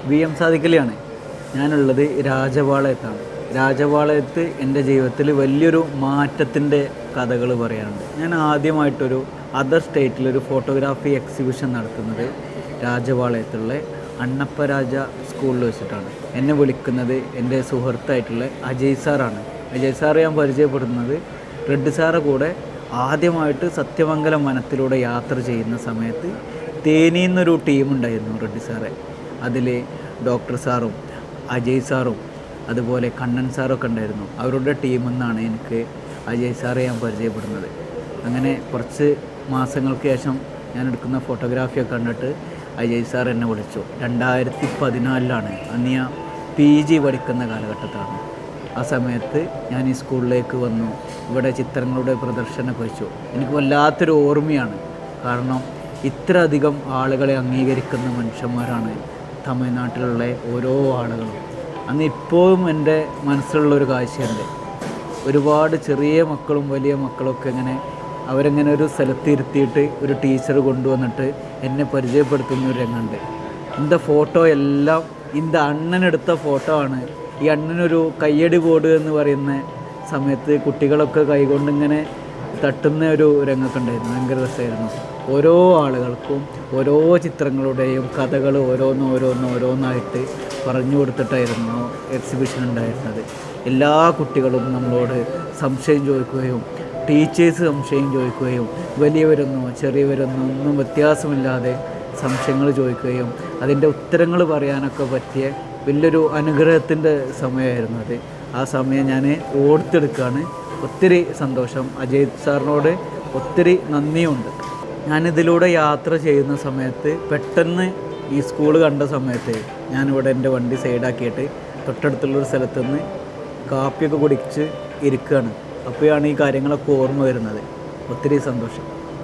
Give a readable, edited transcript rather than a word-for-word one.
VM സാദിഖലിയാണ്. ഞാനുള്ളത് രാജപാളയത്താണ്. രാജപാളയത്ത് എൻ്റെ ജീവിതത്തിൽ വലിയൊരു മാറ്റത്തിൻ്റെ കഥകൾ പറയാനുണ്ട്. ഞാൻ ആദ്യമായിട്ടൊരു അതർ സ്റ്റേറ്റിലൊരു ഫോട്ടോഗ്രാഫി എക്സിബിഷൻ നടത്തുന്നത് രാജപാളയത്തുള്ള അണ്ണപ്പരാജ സ്കൂളിൽ വെച്ചിട്ടാണ്. എന്നെ വിളിക്കുന്നത് എൻ്റെ സുഹൃത്തായിട്ടുള്ള അജയ് സാറാണ്. അജയ് സാറ് ഞാൻ പരിചയപ്പെടുന്നത് റെഡ് സാറെ കൂടെ ആദ്യമായിട്ട് സത്യമംഗലം വനത്തിലൂടെ യാത്ര ചെയ്യുന്ന സമയത്ത് തേനിന്നൊരു ടീമുണ്ടായിരുന്നു റെഡ്ഡി സാറെ. അതിൽ ഡോക്ടർ സാറും അജയ് സാറും അതുപോലെ കണ്ണൻ സാറൊക്കെ ഉണ്ടായിരുന്നു. അവരുടെ ടീമിൽ നിന്നാണ് എനിക്ക് അജയ് സാറെ ഞാൻ പരിചയപ്പെടുന്നത്. അങ്ങനെ കുറച്ച് മാസങ്ങൾക്ക് ശേഷം ഞാൻ എടുക്കുന്ന ഫോട്ടോഗ്രാഫിയൊക്കെ കണ്ടിട്ട് അജയ് സാർ എന്നെ വിളിച്ചു. 2014 അന്ന് ഞാൻ PG പഠിക്കുന്ന കാലഘട്ടത്താണ്. ആ സമയത്ത് ഞാൻ ഈ സ്കൂളിലേക്ക് വന്നു. ഇവിടെ ചിത്രങ്ങളുടെ പ്രദർശനമൊക്കെ വെച്ചു. എനിക്ക് വല്ലാത്തൊരു ഓർമ്മയാണ്. കാരണം ഇത്ര അധികം ആളുകളെ അംഗീകരിക്കുന്ന മനുഷ്യന്മാരാണ് തമിഴ്നാട്ടിലുള്ള ഓരോ ആളുകളും. അന്ന് ഇപ്പോഴും എൻ്റെ മനസ്സിലുള്ളൊരു കാഴ്ചയുണ്ട്. ഒരുപാട് ചെറിയ മക്കളും വലിയ മക്കളൊക്കെ ഇങ്ങനെ അവരെങ്ങനെ ഒരു സ്ഥലത്തിരുത്തിയിട്ട് ഒരു ടീച്ചർ കൊണ്ടുവന്നിട്ട് എന്നെ പരിചയപ്പെടുത്തുന്ന ഒരു രംഗമുണ്ട്. എൻ്റെ ഫോട്ടോ എല്ലാം എൻ്റെ അണ്ണനെടുത്ത ഫോട്ടോ ആണ്. ഈ അണ്ണനൊരു കയ്യടി ബോർഡ് എന്ന് പറയുന്ന സമയത്ത് കുട്ടികളൊക്കെ കൈകൊണ്ടിങ്ങനെ തട്ടുന്ന ഒരു രംഗമൊക്കെ ഉണ്ടായിരുന്നു. ഭയങ്കര രസമായിരുന്നു. ഓരോ ആളുകൾക്കും ഓരോ ചിത്രങ്ങളുടെയും കഥകൾ ഓരോന്നായിട്ട് പറഞ്ഞു കൊടുത്തിട്ടായിരുന്നു എക്സിബിഷൻ ഉണ്ടായിരുന്നത്. എല്ലാ കുട്ടികളും നമ്മളോട് സംശയം ചോദിക്കുകയും ടീച്ചേഴ്സ് സംശയം ചോദിക്കുകയും വലിയവരെന്നോ ചെറിയവരെന്നോ ഒന്നും വ്യത്യാസമില്ലാതെ സംശയങ്ങൾ ചോദിക്കുകയും അതിൻ്റെ ഉത്തരങ്ങൾ പറയാനൊക്കെ പറ്റിയ വലിയൊരു അനുഗ്രഹത്തിൻ്റെ സമയമായിരുന്നു അത്. ആ സമയം ഞാൻ ഓർത്തെടുക്കുകയാണ്. ഒത്തിരി സന്തോഷം. അജയ് സാറിനോട് ഒത്തിരി നന്ദിയുണ്ട്. ഞാനിതിലൂടെ യാത്ര ചെയ്യുന്ന സമയത്ത് പെട്ടെന്ന് ഈ സ്കൂൾ കണ്ട സമയത്ത് ഞാനിവിടെ എൻ്റെ വണ്ടി സൈഡാക്കിയിട്ട് തൊട്ടടുത്തുള്ളൊരു സ്ഥലത്തുനിന്ന് കാപ്പിയൊക്കെ കുടിച്ച് ഇരിക്കുകയാണ്. അപ്പോഴാണ് ഈ കാര്യങ്ങളൊക്കെ ഓർമ്മ വരുന്നത്. ഒത്തിരി സന്തോഷം.